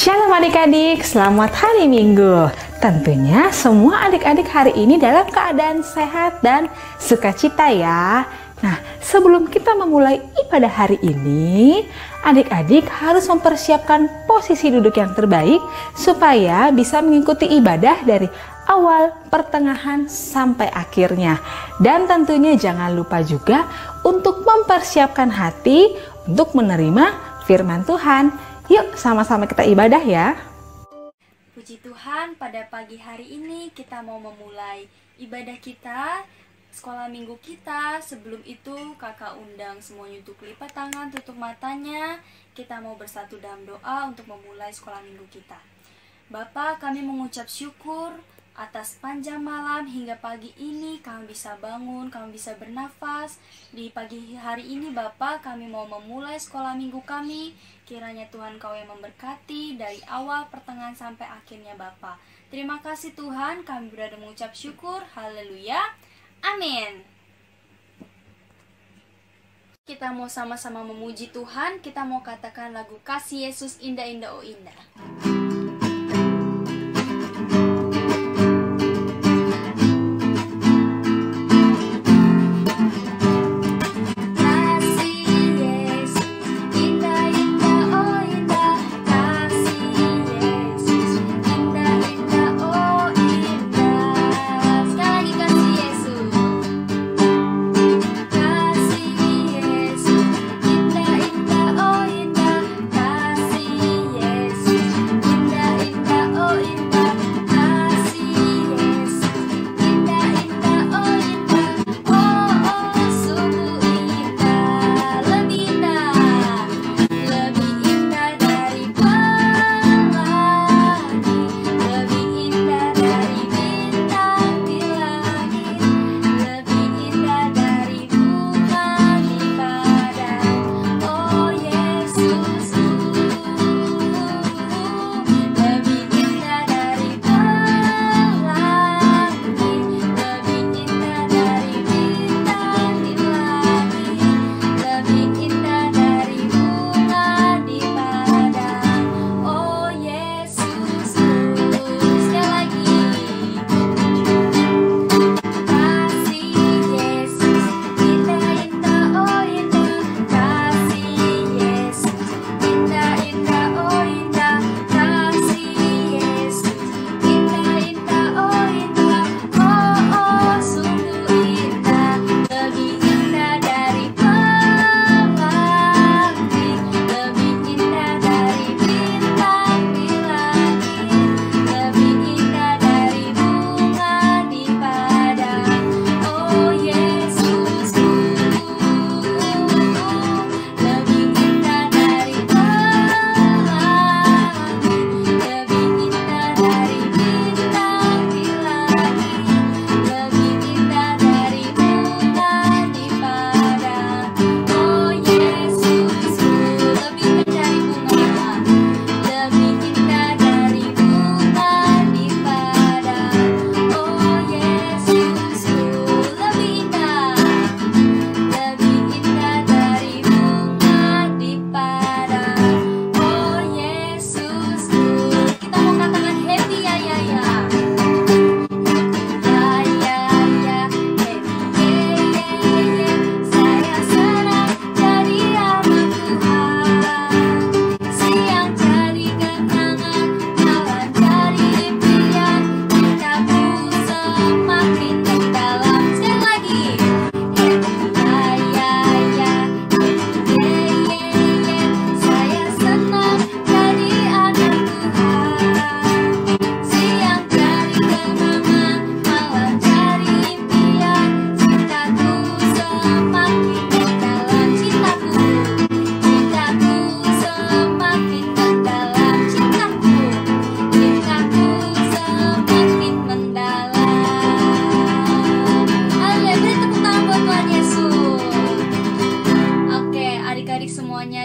Shalom adik-adik, selamat hari Minggu. Tentunya semua adik-adik hari ini dalam keadaan sehat dan sukacita ya. Nah, sebelum kita memulai ibadah hari ini, adik-adik harus mempersiapkan posisi duduk yang terbaik supaya bisa mengikuti ibadah dari awal, pertengahan, sampai akhirnya. Dan tentunya jangan lupa juga untuk mempersiapkan hati untuk menerima firman Tuhan. Yuk sama-sama kita ibadah ya. Puji Tuhan, pada pagi hari ini kita mau memulai ibadah kita, sekolah minggu kita. Sebelum itu kakak undang semuanya untuk lipat tangan, tutup matanya. Kita mau bersatu dalam doa untuk memulai sekolah minggu kita. Bapa, kami mengucap syukur atas panjang malam hingga pagi ini kami bisa bangun, kami bisa bernafas. Di pagi hari ini Bapa, kami mau memulai sekolah minggu kami. Kiranya Tuhan Kau yang memberkati dari awal, pertengahan sampai akhirnya Bapa. Terima kasih Tuhan, kami berada mengucap syukur. Haleluya. Amin. Kita mau sama-sama memuji Tuhan. Kita mau katakan lagu Kasih Yesus Indah-indah oh indah.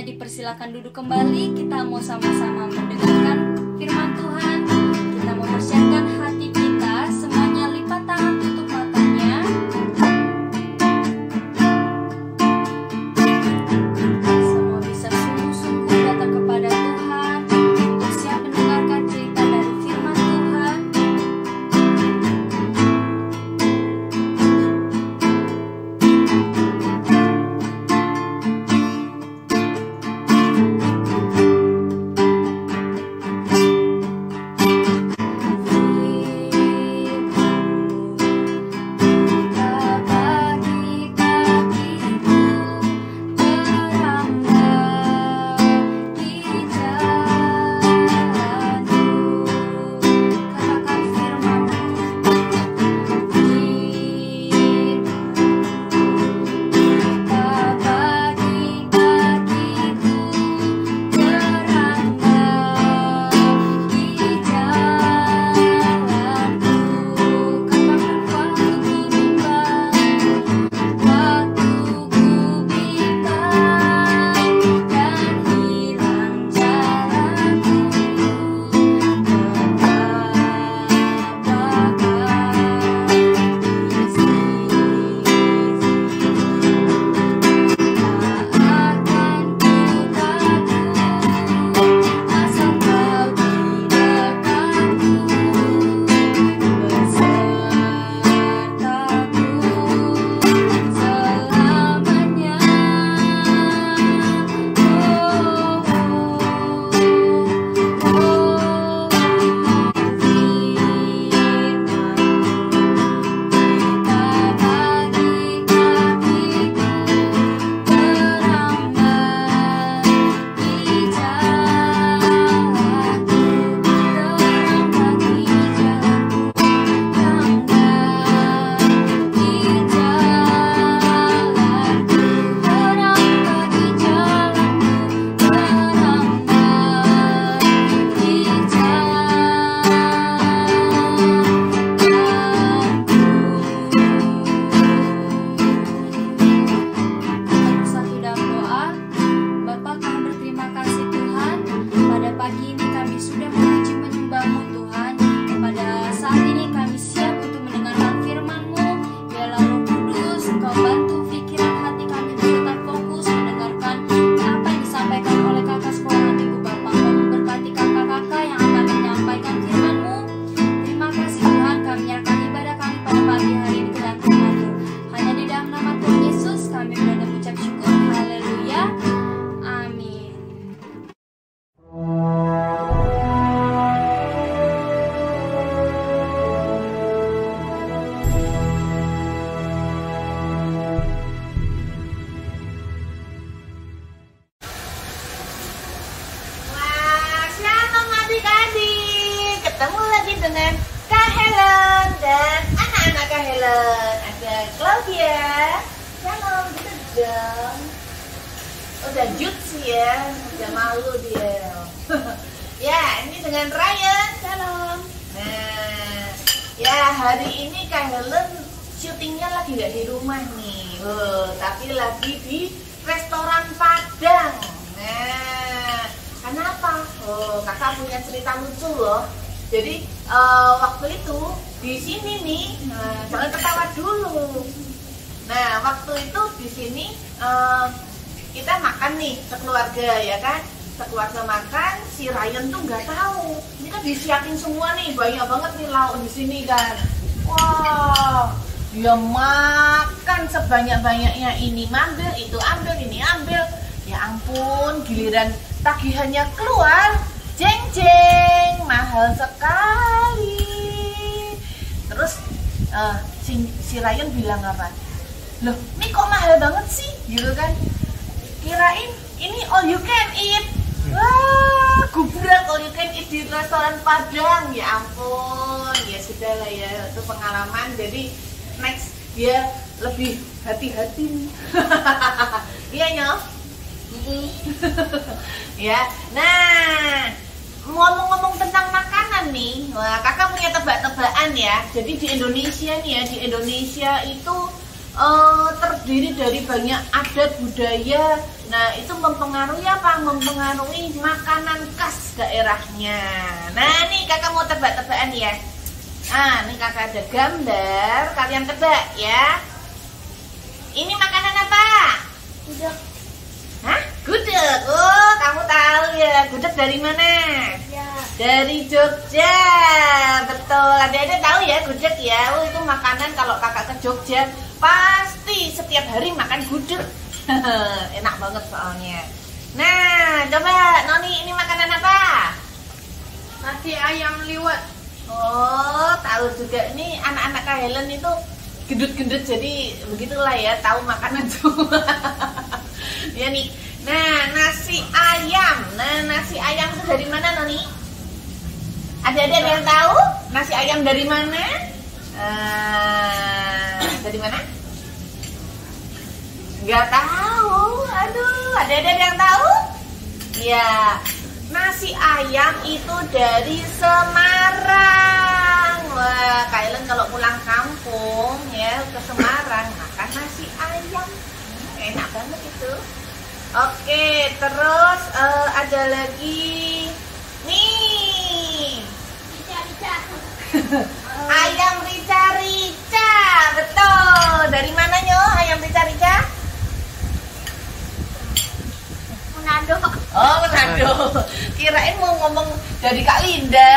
Dipersilakan duduk kembali. Kita mau sama-sama mendengarkan firman Tuhan. Kita mau persiapkan hati kita. Semuanya lipat tangan, tutup matanya. Semua bisa sungguh-sungguh datang kepada Tuhan untuk siap pagi ini kami sudah memuji menyembah-Mu Tuhan. Pada saat ini kami siap untuk mendengarkan firman-Mu. Biarlah Roh Kudus Engkau bantu pikiran hati kami untuk tetap fokus mendengarkan apa yang disampaikan oleh kakak sekolah minggu Bapa. Kau memberkati kakak-kakak yang akan menyampaikan firman-Mu. Terima kasih Tuhan, kami menyerahkan ibadah kami pada pagi hari ini ke dalam Tuhan-Mu. Hanya di dalam nama Tuhan Yesus kami berdoa mengucap syukur. Haleluya. Amin. Wah, shalom adik-adik. Ketemu lagi dengan Kak Helen dan anak-anak Kak Helen. Ada Claudia. Shalom, gitu dong. Udah juts ya, udah malu dia. Ya, ini dengan Ryan. Shalom. Nah, ya hari ini Kak Helen syutingnya lagi nggak di rumah nih, tapi lagi di restoran Padang. Nah, kenapa? Kakak punya cerita lucu loh. Jadi waktu itu di sini nih, jangan ketawa dulu. Nah, waktu itu di sini kita makan nih sekeluarga ya kan, sekeluarga makan. Si Ryan tuh nggak tahu. Ini kan disiapin semua nih, banyak banget nih lauk di sini kan. Wah, dia makan sebanyak-banyaknya, ini ambil, itu ambil, ini ambil. Ya ampun, giliran tagihannya keluar, jeng jeng, mahal sekali. Terus si Ryan bilang apa? Loh, ini kok mahal banget sih? Gitu kan? Kirain ini all you can eat. Wah, gubrak all you can eat di restoran Padang. Ya ampun, ya sudah lah ya, itu pengalaman. Jadi next dia lebih hati-hati. Iya nyok. Ya, nah ngomong-ngomong tentang makanan nih, wah kakak punya tebak-tebakan ya. Jadi di Indonesia nih ya, di Indonesia itu terdiri dari banyak adat budaya. Nah itu mempengaruhi apa? Mempengaruhi makanan khas daerahnya. Nah nih kakak mau tebak-tebakan ya. Nah nih kakak ada gambar, kalian tebak ya. Ini makanan apa? Gudeg. Hah? Gudeg. Oh kamu tahu ya. Gudeg dari mana? Ya. Dari Jogja. Betul. Adik-adik tahu ya gudeg ya. Oh itu makanan kalau kakak ke Jogja pasti setiap hari makan gudeg. Enak banget soalnya. Nah, coba Noni, ini makanan apa? Nasi ayam liwet. Oh, tahu juga. Ini anak-anak Kak Helen itu gendut-gendut, jadi begitulah ya, tahu makanan semua. Ya nih. Nah, nasi ayam. Nah, nasi ayam itu dari mana Noni? Ada yang tahu? Nasi ayam dari mana? Dari mana? Nggak tahu. Aduh, ada yang tahu? Ya, nasi ayam itu dari Semarang. Wah, Kailen kalau pulang kampung ya ke Semarang makan nasi ayam. Enak banget itu. Oke, terus ada lagi nih. Ayam rica-rica. Betul. Dari mana nyo ayam rica-rica? Manado. Oh, Manado. Kirain mau ngomong dari Kak Linda.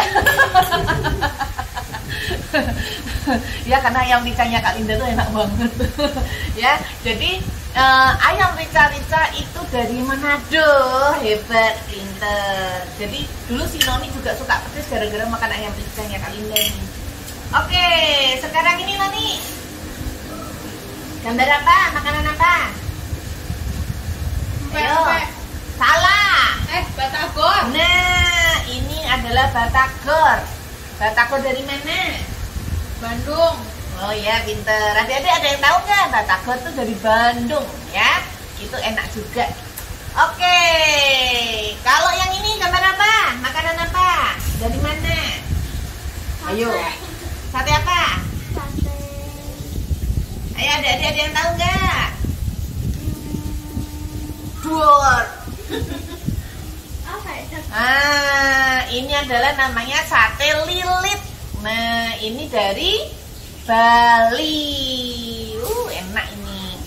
Ya karena ayam ricanya Kak Linda tuh enak banget. Ya, jadi ayam rica-rica itu dari Manado. Hebat, pinter. Jadi dulu si Noni juga suka pedes gara-gara makan ayam ricanya Kak Linda ini. Oke, sekarang ini Noni, gambar apa? Makanan apa? Ayo. Salah. Batagor. Nah, ini adalah batagor. Batagor dari mana? Bandung. Oh ya, pinter. Adik-adik ada yang tahu nggak? Batagor tuh dari Bandung, ya. Itu enak juga. Oke. Kalau yang ini gambar apa? Makanan apa? Dari mana? Ayo. Sate apa? Ayo adik-adik ada yang tahu nggak? Dor. Apa itu? ini adalah namanya sate lilit. Nah, ini dari Bali. Enak ini.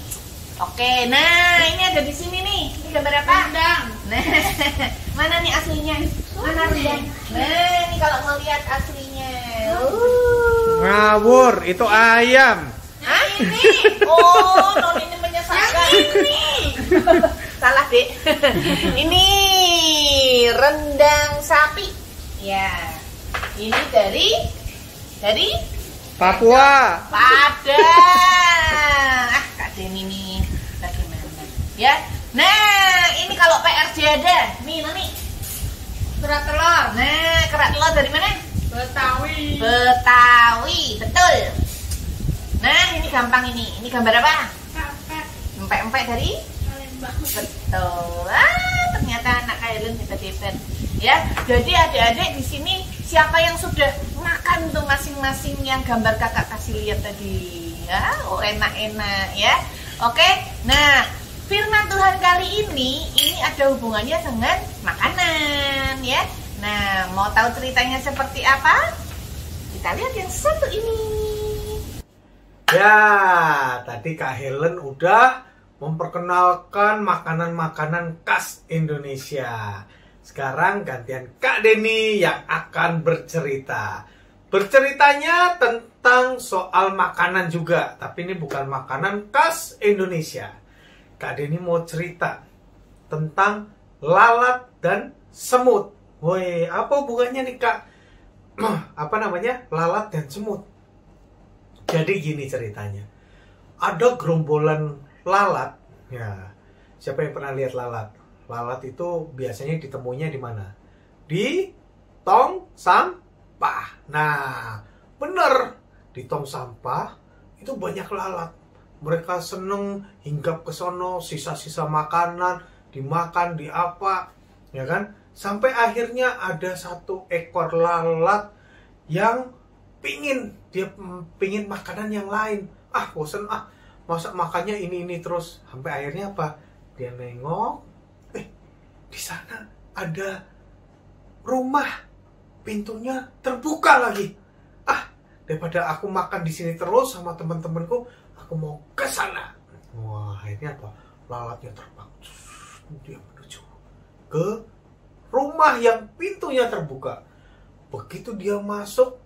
Oke, nah ini ada di sini nih. Ini gambar apa? Rendang. Nah, mana nih aslinya? Mana rendang? Nah, ini kalau mau lihat aslinya. Ngawur, itu ayam. Hah? Ini? Oh, non ini menyesatkan. Ini. Salah, Dek. Ini rendang sapi. Ya. Ini dari Papua. Padang. Kak Deni nih bagaimana? Ya. Nah, ini kalau PRJ ada. Nih, Nani. Kerak telur. Nah, kerak telur dari mana? Betawi. Betawi, betul. Nah, ini gampang ini. Ini gambar apa? Empek-empek dari Palembang. Betul. Ternyata anak Kailun hebat-hebat. Ya, jadi adik-adik di sini siapa yang sudah makan tuh masing-masing yang gambar kakak kasih lihat tadi? Ya, oh enak-enak ya. Oke, nah firman Tuhan kali ini ada hubungannya dengan makanan ya. Nah, mau tahu ceritanya seperti apa? Kita lihat yang satu ini. Ya, tadi Kak Helen udah memperkenalkan makanan-makanan khas Indonesia. Sekarang gantian Kak Deni yang akan bercerita. Berceritanya tentang soal makanan juga, tapi ini bukan makanan khas Indonesia. Kak Deni mau cerita tentang lalat dan semut. Woi, apa hubungannya nih Kak? Apa namanya? Lalat dan semut. Jadi gini ceritanya. Ada gerombolan lalat. Ya, siapa yang pernah lihat lalat? Lalat itu biasanya ditemuinya di mana? Di tong sampah. Nah, bener. Di tong sampah itu banyak lalat. Mereka seneng hinggap ke sono, sisa-sisa makanan, dimakan, di apa, ya kan? Sampai akhirnya ada satu ekor lalat yang pingin makanan yang lain. Bosen masa makannya ini terus. Sampai akhirnya apa? Dia nengok, di sana ada rumah, pintunya terbuka lagi. Daripada aku makan di sini terus sama teman-temanku, aku mau ke sana. Wah, akhirnya apa? Lalatnya terbang. Dia menuju ke rumah yang pintunya terbuka. Begitu dia masuk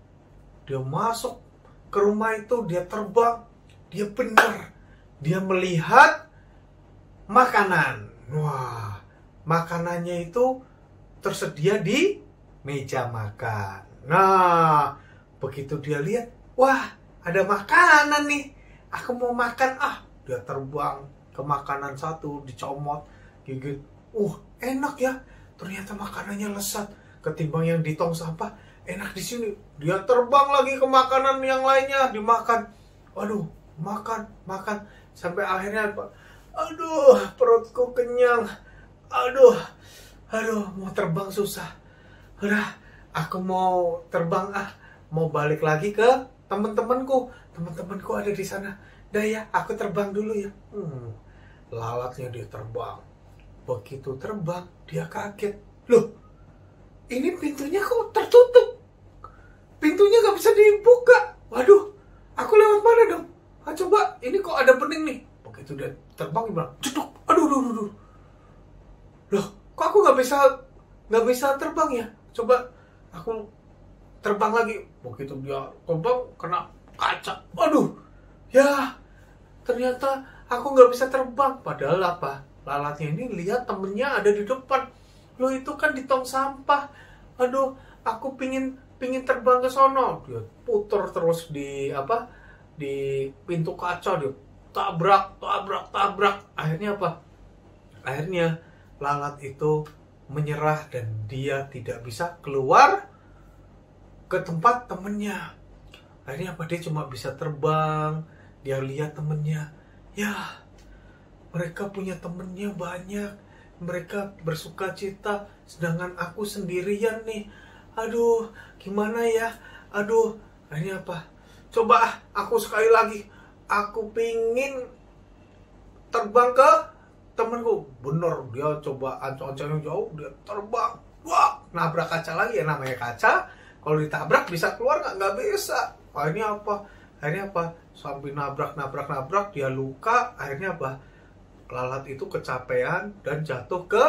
ke rumah itu, dia terbang. Dia benar. Dia melihat makanan. Wah, makanannya itu tersedia di meja makan. Nah, begitu dia lihat, wah, ada makanan nih. Aku mau makan. Dia terbang ke makanan satu, dicomot, gigit. Enak ya. Ternyata makanannya lezat ketimbang yang di tong sampah. Enak di sini. Dia terbang lagi ke makanan yang lainnya, dimakan. Waduh, makan sampai akhirnya apa? Aduh, perutku kenyang. Aduh, mau terbang susah. Udah, aku mau terbang mau balik lagi ke teman-temanku. Teman-temanku ada di sana. Dah ya, aku terbang dulu ya. Lalatnya dia terbang. Begitu terbang, dia kaget. Loh, ini pintunya kok tertutup? Pintunya gak bisa dibuka. Waduh, aku lewat mana dong? Coba, ini kok ada bening nih. Begitu dia terbang, dia bilang, ceduk. Aduh. Loh, kok aku gak bisa terbang ya? Coba, aku terbang lagi. Begitu dia terbang, kena kaca. Aduh, ya, ternyata aku gak bisa terbang. Padahal apa? Lalatnya ini lihat temennya ada di depan. Loh, itu kan di tong sampah. Aduh, aku pingin terbang ke sono. Dia puter terus di pintu kaca. Dia tabrak. Akhirnya apa? Akhirnya lalat itu menyerah dan dia tidak bisa keluar ke tempat temennya. Akhirnya apa? Dia cuma bisa terbang. Dia lihat temennya. Ya, mereka punya temennya banyak. Mereka bersuka cita. Sedangkan aku sendirian nih. Aduh, gimana ya? Aduh, akhirnya apa? Coba aku sekali lagi. Aku pingin terbang ke temenku. Bener, dia coba ancang-ancang jauh. Dia terbang. Wah, nabrak kaca lagi, ya namanya kaca. Kalau ditabrak bisa keluar nggak? Nggak bisa. Akhirnya apa? Sampai nabrak, dia luka. Akhirnya apa? Lalat itu kecapean dan jatuh ke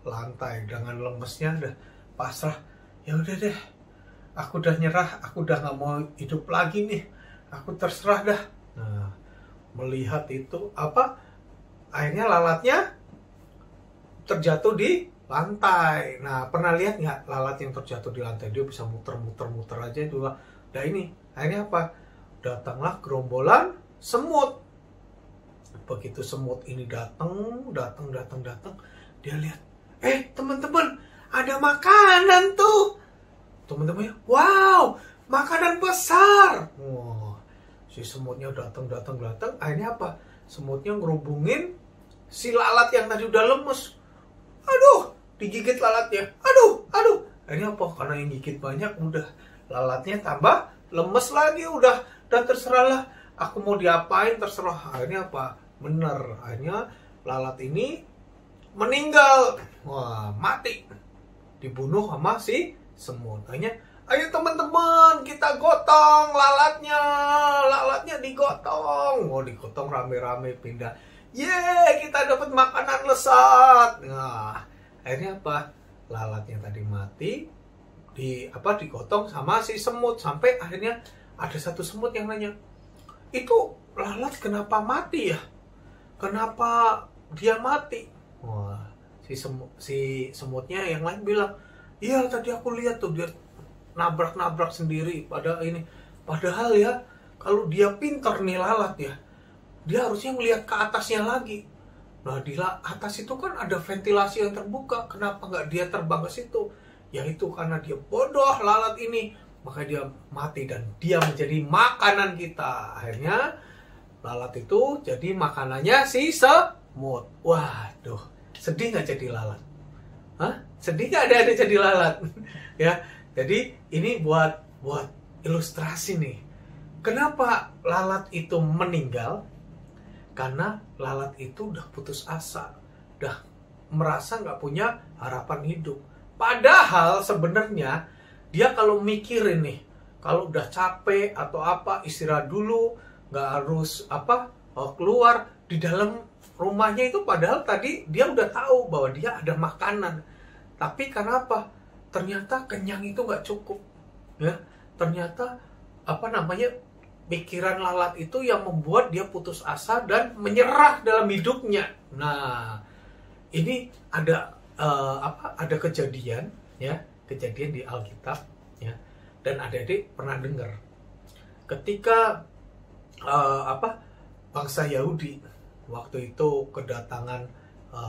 lantai dengan lemesnya, udah pasrah. Ya udah deh, aku udah nyerah, aku udah nggak mau hidup lagi nih, aku terserah dah. Nah, melihat itu akhirnya lalatnya terjatuh di lantai. Nah, pernah lihat nggak lalat yang terjatuh di lantai? Dia bisa muter aja juga. Nah ini, akhirnya apa? Datanglah gerombolan semut. Begitu semut ini datang, dia lihat, teman-teman, ada makanan tuh. Teman-temannya, wow, makanan besar. Wah, si semutnya datang. Akhirnya apa? Semutnya ngerubungin si lalat yang tadi udah lemes. Aduh, digigit lalatnya. Aduh. Akhirnya apa? Karena yang gigit banyak, udah lalatnya tambah lemes lagi, udah. Dan terserahlah, aku mau diapain terserah. Akhirnya apa? Bener, akhirnya lalat ini meninggal. Wah, mati. Dibunuh sama si semut. Akhirnya, ayo teman-teman, kita gotong lalatnya. Lalatnya digotong. Digotong rame-rame pindah. Yeay, kita dapat makanan lezat. Nah, akhirnya apa? Lalatnya tadi mati, digotong sama si semut. Sampai akhirnya ada satu semut yang nanya, itu lalat kenapa mati ya? Kenapa dia mati? Wah, si semutnya yang lain bilang, iya tadi aku lihat tuh dia nabrak sendiri. Padahal ya, kalau dia pintar nih lalat ya, dia harusnya ngelihat ke atasnya lagi. Nah, di atas itu kan ada ventilasi yang terbuka. Kenapa nggak dia terbang ke situ? Ya itu karena dia bodoh lalat ini. Maka dia mati dan dia menjadi makanan kita. Akhirnya lalat itu jadi makanannya si semut. Waduh, sedih nggak jadi lalat? Hah? Sedih nggak ada jadi lalat? Ya, jadi ini buat ilustrasi nih. Kenapa lalat itu meninggal? Karena lalat itu udah putus asa, udah merasa nggak punya harapan hidup. Padahal sebenarnya dia kalau mikirin nih, kalau udah capek atau apa, istirahat dulu, nggak harus keluar di dalam rumahnya itu. Padahal tadi dia udah tahu bahwa dia ada makanan, tapi karena apa? Ternyata kenyang itu nggak cukup, ya. Ternyata pikiran lalat itu yang membuat dia putus asa dan menyerah dalam hidupnya. Nah, ini ada kejadian, ya. Kejadian di Alkitab, ya, dan adik-adik pernah dengar ketika bangsa Yahudi waktu itu kedatangan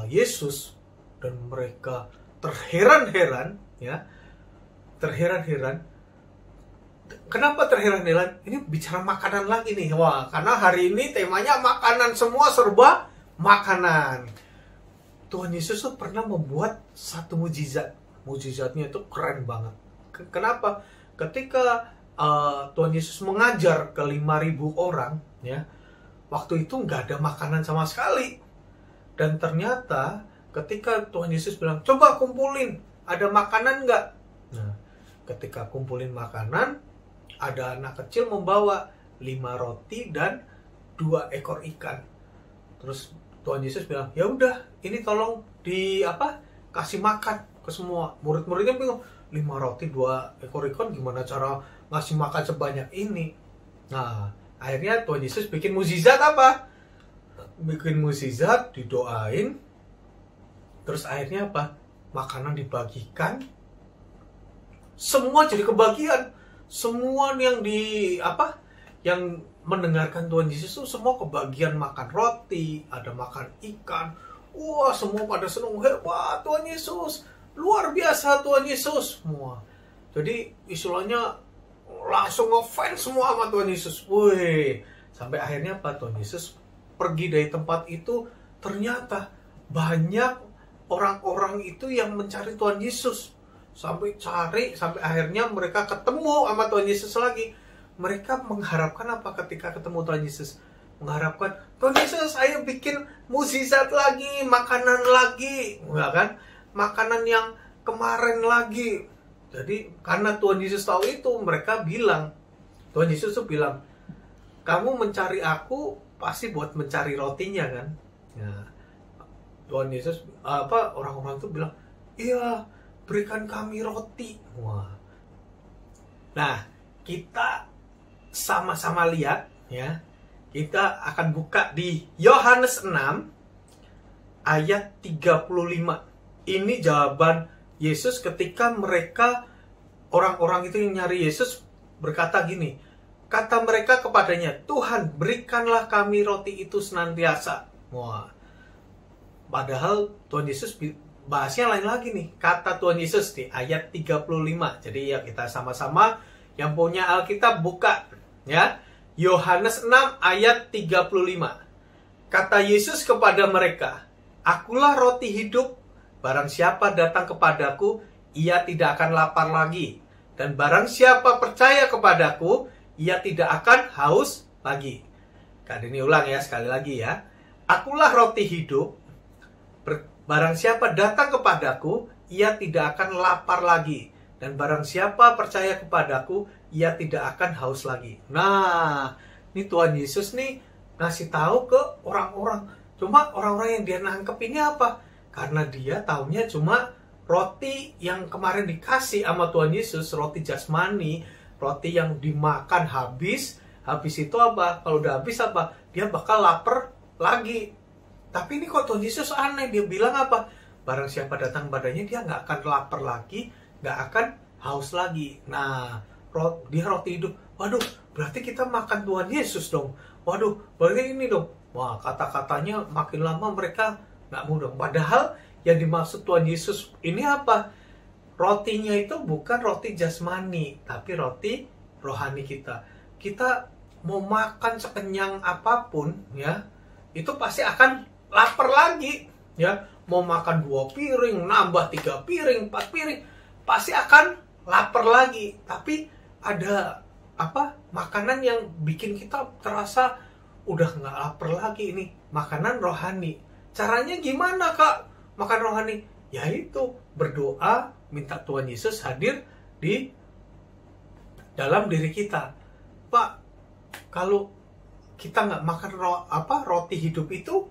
Yesus dan mereka terheran-heran, ya, terheran-heran. Kenapa terheran-heran? Ini bicara makanan lagi nih. Wah, karena hari ini temanya makanan, semua serba makanan. Tuhan Yesus tuh pernah membuat satu mujizat. Mujizatnya itu keren banget. Kenapa? Ketika Tuhan Yesus mengajar ke 5.000 orang, ya, waktu itu nggak ada makanan sama sekali. Dan ternyata ketika Tuhan Yesus bilang, coba kumpulin, ada makanan nggak? Nah, ketika kumpulin makanan, ada anak kecil membawa 5 roti dan 2 ekor ikan. Terus Tuhan Yesus bilang, ya udah, ini tolong kasih makan ke semua. Murid-muridnya bingung, 5 roti 2 ekor ikan, gimana cara ngasih makan sebanyak ini? Nah, akhirnya Tuhan Yesus bikin mukjizat apa? Bikin mukjizat, didoain, terus akhirnya apa? Makanan dibagikan, semua jadi kebagian. Semua yang yang mendengarkan Tuhan Yesus itu semua kebagian makan roti, ada makan ikan. Wah, semua pada senang, hebat Tuhan Yesus, luar biasa Tuhan Yesus semua. Jadi istilahnya langsung ngefans semua sama Tuhan Yesus. Wih, sampai akhirnya Tuhan Yesus pergi dari tempat itu. Ternyata banyak orang-orang itu yang mencari Tuhan Yesus. Sampai akhirnya mereka ketemu sama Tuhan Yesus lagi. Mereka mengharapkan apa ketika ketemu Tuhan Yesus? Mengharapkan, Tuhan Yesus, ayo bikin mukjizat lagi, makanan lagi, enggak kan? Makanan yang kemarin lagi. Jadi karena Tuhan Yesus tahu itu, mereka bilang, Tuhan Yesus tuh bilang, kamu mencari aku pasti buat mencari rotinya kan. Nah, Tuhan Yesus orang-orang tuh bilang, iya, berikan kami roti. Wah. Nah, kita sama-sama lihat ya. Kita akan buka di Yohanes 6 ayat 35. Ini jawaban Yesus ketika mereka, orang-orang itu yang nyari Yesus berkata gini. Kata mereka kepadanya, Tuhan, berikanlah kami roti itu senantiasa. Wah. Padahal Tuhan Yesus bahasnya lain lagi nih. Kata Tuhan Yesus di ayat 35. Jadi ya kita sama-sama yang punya Alkitab buka ya. Yohanes 6 ayat 35. Kata Yesus kepada mereka, Akulah roti hidup, barang siapa datang kepadaku, ia tidak akan lapar lagi. Dan barang siapa percaya kepadaku, ia tidak akan haus lagi. Ini ulang ya, sekali lagi ya. Akulah roti hidup, barang siapa datang kepadaku, ia tidak akan lapar lagi. Dan barang siapa percaya kepadaku, ia tidak akan haus lagi. Nah, ini Tuhan Yesus nih ngasih tahu ke orang-orang. Cuma orang-orang yang dia nangkep ini apa? Karena dia taunya cuma roti yang kemarin dikasih sama Tuhan Yesus, roti jasmani, roti yang dimakan habis. Habis itu apa? Kalau udah habis apa? Dia bakal lapar lagi. Tapi ini kok Tuhan Yesus aneh. Dia bilang apa? Barang siapa datang padanya, dia nggak akan lapar lagi, nggak akan haus lagi. Nah, dia roti hidup. Waduh, berarti kita makan Tuhan Yesus dong. Waduh, berarti ini dong. Wah, kata-katanya makin lama mereka nggak mau dong. Padahal yang dimaksud Tuhan Yesus ini apa? Rotinya itu bukan roti jasmani, tapi roti rohani kita. Kita mau makan sekenyang apapun, ya, itu pasti akan lapar lagi, ya. Mau makan 2 piring, nambah 3 piring, 4 piring, pasti akan lapar lagi. Tapi ada makanan yang bikin kita terasa udah nggak lapar lagi. Ini makanan rohani. Caranya gimana, Kak? Makan rohani? Yaitu berdoa, minta Tuhan Yesus hadir di dalam diri kita. Pak, kalau kita nggak makan roti hidup itu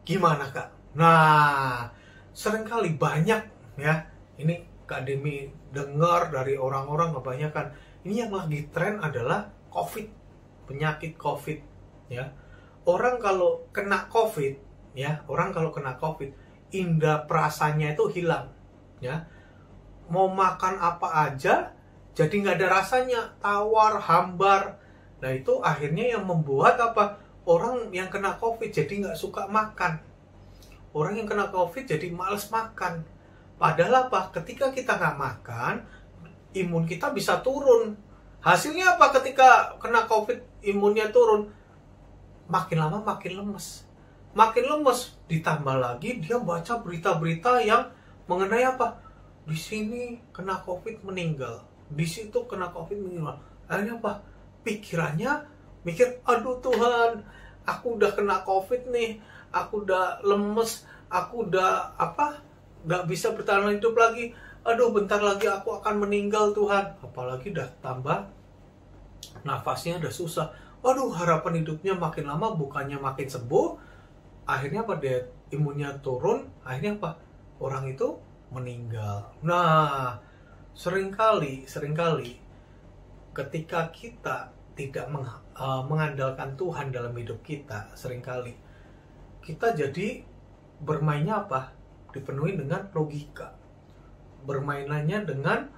gimana, Kak? Nah, seringkali banyak ya. Ini Kak Demi dengar dari orang-orang kebanyakan. Ini yang lagi tren adalah COVID, penyakit COVID, ya. Orang kalau kena COVID, indera perasanya itu hilang, ya. Mau makan apa aja, jadi nggak ada rasanya, tawar, hambar. Nah itu akhirnya yang membuat orang yang kena COVID jadi nggak suka makan. Orang yang kena COVID jadi males makan. Padahal ketika kita nggak makan, imun kita bisa turun. Hasilnya apa ketika kena COVID, imunnya turun? Makin lama makin lemes. Makin lemes, ditambah lagi dia baca berita-berita yang mengenai di sini kena COVID meninggal, di situ kena COVID meninggal. Akhirnya pikirannya mikir, aduh Tuhan, aku udah kena COVID nih, aku udah lemes, aku udah nggak bisa bertahan hidup lagi. Aduh, bentar lagi aku akan meninggal Tuhan. Apalagi udah tambah nafasnya udah susah. Waduh, harapan hidupnya makin lama bukannya makin sembuh. Akhirnya dia imunnya turun. Akhirnya orang itu meninggal. Nah, seringkali ketika kita tidak mengandalkan Tuhan dalam hidup kita, seringkali kita jadi bermainnya dipenuhi dengan logika. Bermainannya dengan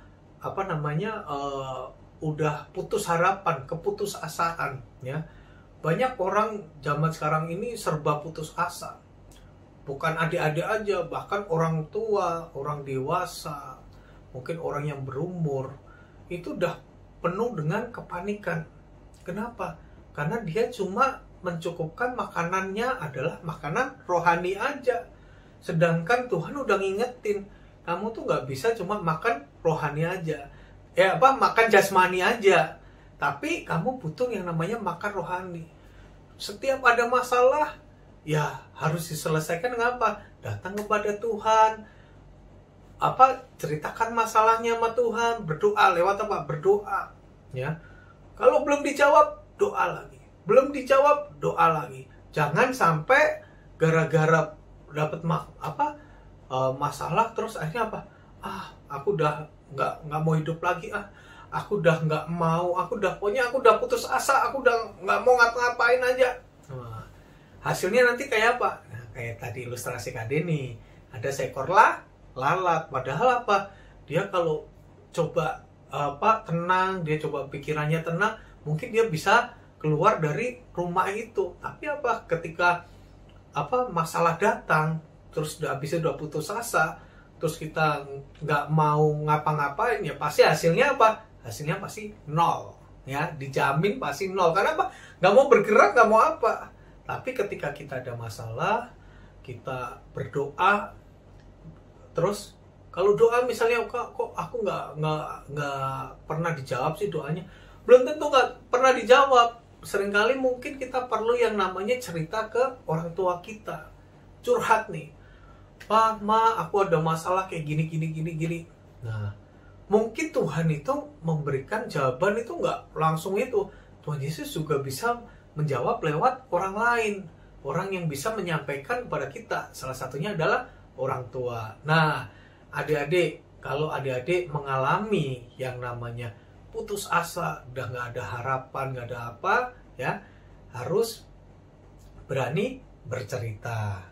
udah putus harapan, keputusasaan, ya. Banyak orang zaman sekarang ini serba putus asa. Bukan adik-adik aja, bahkan orang tua, orang dewasa, mungkin orang yang berumur, itu udah penuh dengan kepanikan. Kenapa? Karena dia cuma mencukupkan makanannya adalah makanan rohani aja. Sedangkan Tuhan udah ngingetin, kamu tuh nggak bisa cuma makan rohani aja. Makan jasmani aja. Tapi kamu butuh yang namanya makan rohani. Setiap ada masalah, ya harus diselesaikan dengan Datang kepada Tuhan. ceritakan masalahnya sama Tuhan, berdoa lewat apa? Berdoa, ya. Kalau belum dijawab, doa lagi. Belum dijawab, doa lagi. Jangan sampai gara-gara dapat masalah terus akhirnya apa? Aku udah nggak mau hidup lagi, aku udah nggak mau, pokoknya aku udah putus asa, aku udah nggak mau ngapa-ngapain aja. Nah, hasilnya nanti kayak apa? Nah, kayak tadi ilustrasi Kak Deni, ada seekor lalat. Padahal apa? Dia kalau coba tenang, dia coba pikirannya tenang, mungkin dia bisa keluar dari rumah itu. Tapi apa? Ketika masalah datang, terus habisnya udah putus asa, terus kita nggak mau ngapa-ngapain, ya pasti hasilnya apa? Hasilnya pasti nol, ya, dijamin pasti nol. Karena apa? Nggak mau bergerak, nggak mau apa. Tapi ketika kita ada masalah, kita berdoa, terus kalau doa misalnya kok aku nggak pernah dijawab sih doanya, belum tentu nggak pernah dijawab. Seringkali mungkin kita perlu yang namanya cerita ke orang tua kita, curhat nih, Pak, Ma, aku ada masalah kayak gini. Nah, mungkin Tuhan itu memberikan jawaban itu nggak langsung itu. Tuhan Yesus juga bisa menjawab lewat orang lain, orang yang bisa menyampaikan kepada kita. Salah satunya adalah orang tua. Nah, adik-adik, kalau adik-adik mengalami yang namanya putus asa, udah nggak ada harapan, nggak ada apa, ya, harus berani bercerita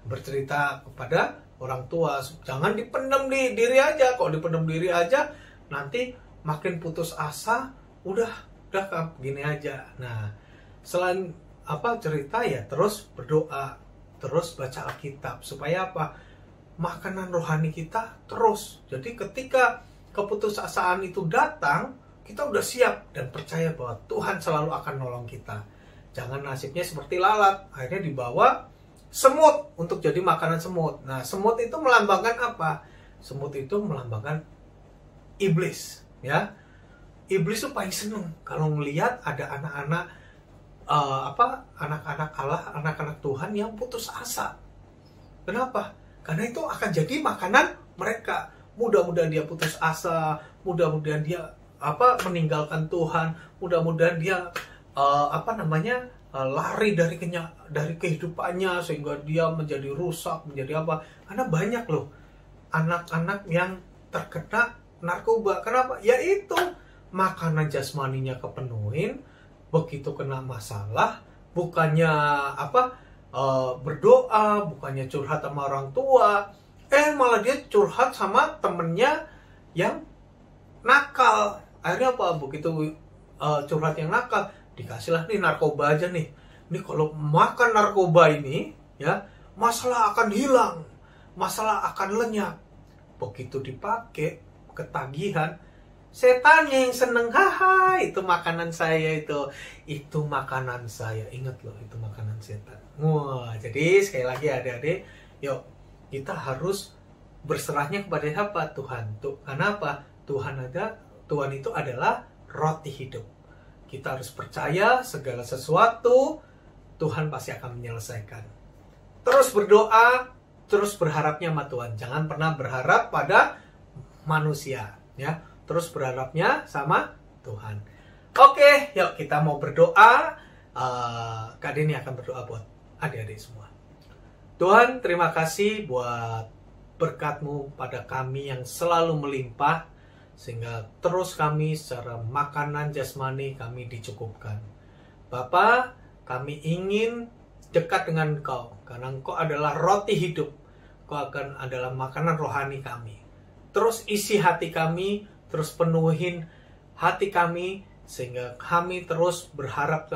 kepada orang tua. Jangan dipendam di diri aja. Kalau dipendam diri aja, nanti makin putus asa, udah gini aja. Nah, selain cerita, ya terus berdoa, terus baca Alkitab, supaya apa? Makanan rohani kita terus. Jadi ketika keputusasaan itu datang, kita udah siap dan percaya bahwa Tuhan selalu akan nolong kita. Jangan nasibnya seperti lalat, akhirnya dibawa semut untuk jadi makanan semut. Nah, semut itu melambangkan apa? Semut itu melambangkan iblis, ya. Iblis itu paling seneng kalau melihat ada anak-anak anak-anak Allah, anak-anak Tuhan yang putus asa. Kenapa? Karena itu akan jadi makanan mereka. Mudah-mudahan dia putus asa, mudah-mudahan dia meninggalkan Tuhan, mudah-mudahan dia lari dari kehidupannya sehingga dia menjadi rusak, menjadi apa? Karena banyak loh anak-anak yang terkena narkoba. Kenapa? Ya itu, makanan jasmaninya kepenuhin, begitu kena masalah, bukannya berdoa, bukannya curhat sama orang tua, malah dia curhat sama temennya yang nakal. Akhirnya apa? Begitu curhat yang nakal, dikasihlah nih narkoba aja nih. Ini kalau makan narkoba ini, ya, masalah akan hilang, masalah akan lenyap. Begitu dipakai, ketagihan, setannya yang seneng, haha, itu makanan saya, itu makanan saya. Ingat loh, itu makanan setan. Wah, jadi sekali lagi adik-adik, yuk kita harus berserahnya kepada siapa? Tuhan. Karena apa? Tuhan itu adalah roti hidup. Kita harus percaya segala sesuatu Tuhan pasti akan menyelesaikan. Terus berdoa, terus berharapnya sama Tuhan. Jangan pernah berharap pada manusia, ya. Terus berharapnya sama Tuhan. Oke, yuk kita mau berdoa. Kak Deni akan berdoa buat adik-adik semua. Tuhan, terima kasih buat berkat-Mu pada kami yang selalu melimpah, sehingga terus kami secara makanan jasmani kami dicukupkan. Bapa, kami ingin dekat dengan Engkau, karena Engkau adalah roti hidup. Engkau akan adalah makanan rohani kami. Terus isi hati kami, terus penuhin hati kami, sehingga kami terus berharap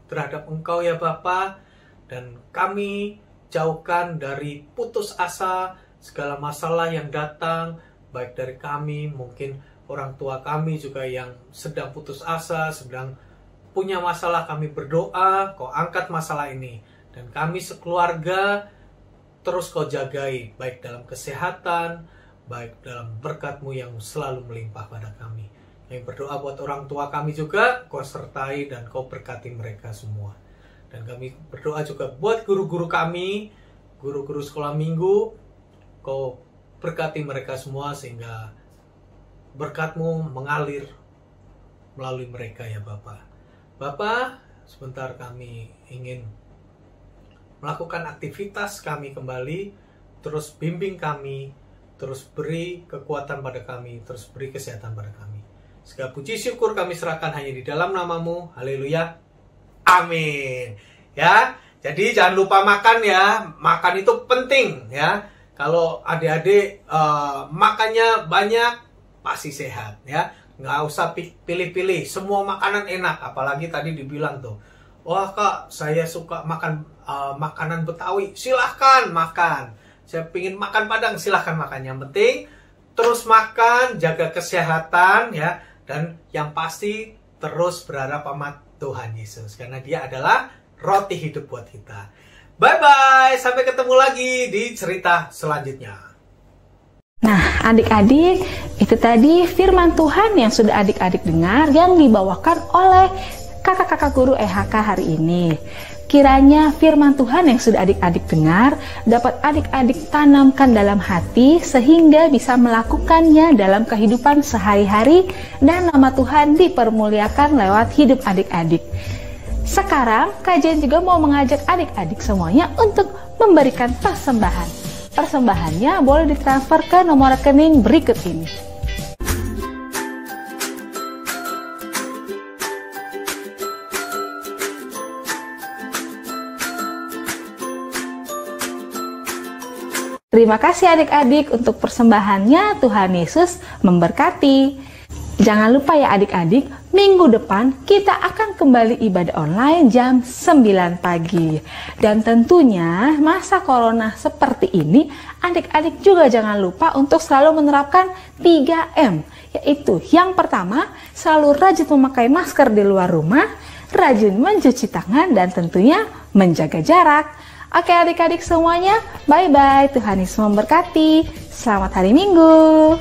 terhadap Engkau ya Bapa, dan kami jauhkan dari putus asa, segala masalah yang datang, baik dari kami, mungkin orang tua kami juga yang sedang putus asa, sedang punya masalah, kami berdoa, Kau angkat masalah ini. Dan kami sekeluarga, terus Kau jagai, baik dalam kesehatan, baik dalam berkat-Mu yang selalu melimpah pada kami. Kami berdoa buat orang tua kami juga, Kau sertai dan Kau berkati mereka semua. Dan kami berdoa juga buat guru-guru kami, guru-guru sekolah minggu, Kau berkati mereka semua sehingga berkat-Mu mengalir melalui mereka ya Bapa. Bapa, sebentar kami ingin melakukan aktivitas kami kembali, terus bimbing kami, terus beri kekuatan pada kami, terus beri kesehatan pada kami. Segala puji syukur kami serahkan hanya di dalam nama-Mu. Haleluya. Amin. Ya, jadi jangan lupa makan ya. Makan itu penting ya. Kalau adik-adik makannya banyak, pasti sehat ya. Nggak usah pilih-pilih. Semua makanan enak. Apalagi tadi dibilang tuh, wah Kak, saya suka makan makanan Betawi. Silahkan makan. Saya pingin makan Padang. Silahkan makan. Yang penting terus makan, jaga kesehatan ya. Dan yang pasti terus berharap sama Tuhan Yesus. Karena Dia adalah roti hidup buat kita. Bye-bye. Sampai ketemu lagi di cerita selanjutnya. Nah, adik-adik, itu tadi firman Tuhan yang sudah adik-adik dengar yang dibawakan oleh kakak-kakak guru EHK hari ini. Kiranya firman Tuhan yang sudah adik-adik dengar dapat adik-adik tanamkan dalam hati sehingga bisa melakukannya dalam kehidupan sehari-hari dan nama Tuhan dipermuliakan lewat hidup adik-adik. Sekarang kajian juga mau mengajak adik-adik semuanya untuk memberikan persembahan. Persembahannya boleh ditransfer ke nomor rekening berikut ini. Terima kasih adik-adik untuk persembahannya. Tuhan Yesus memberkati. Jangan lupa ya adik-adik, minggu depan kita akan kembali ibadah online jam 9 pagi. Dan tentunya masa corona seperti ini, adik-adik juga jangan lupa untuk selalu menerapkan 3M. Yaitu yang pertama, selalu rajin memakai masker di luar rumah, rajin mencuci tangan, dan tentunya menjaga jarak. Oke adik-adik semuanya, bye-bye. Tuhan Yesus memberkati. Selamat hari Minggu.